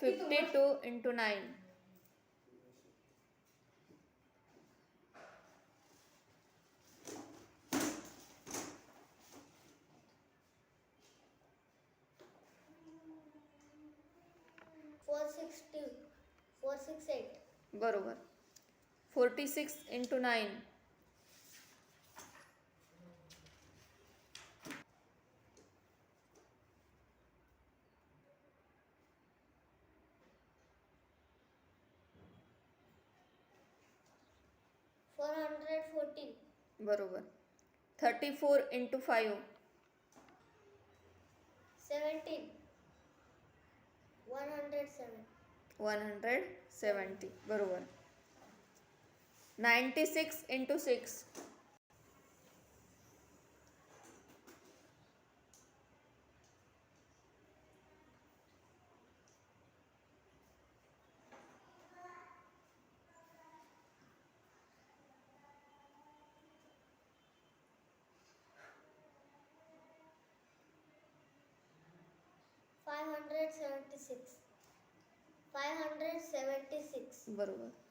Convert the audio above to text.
52 into 9. Four six eight. बरोबर. 46 into 9. 414. बरोबर. 34 into 5. 17. 107. 170. बरोबर. 96 into 6. 576. 576. बरोबर.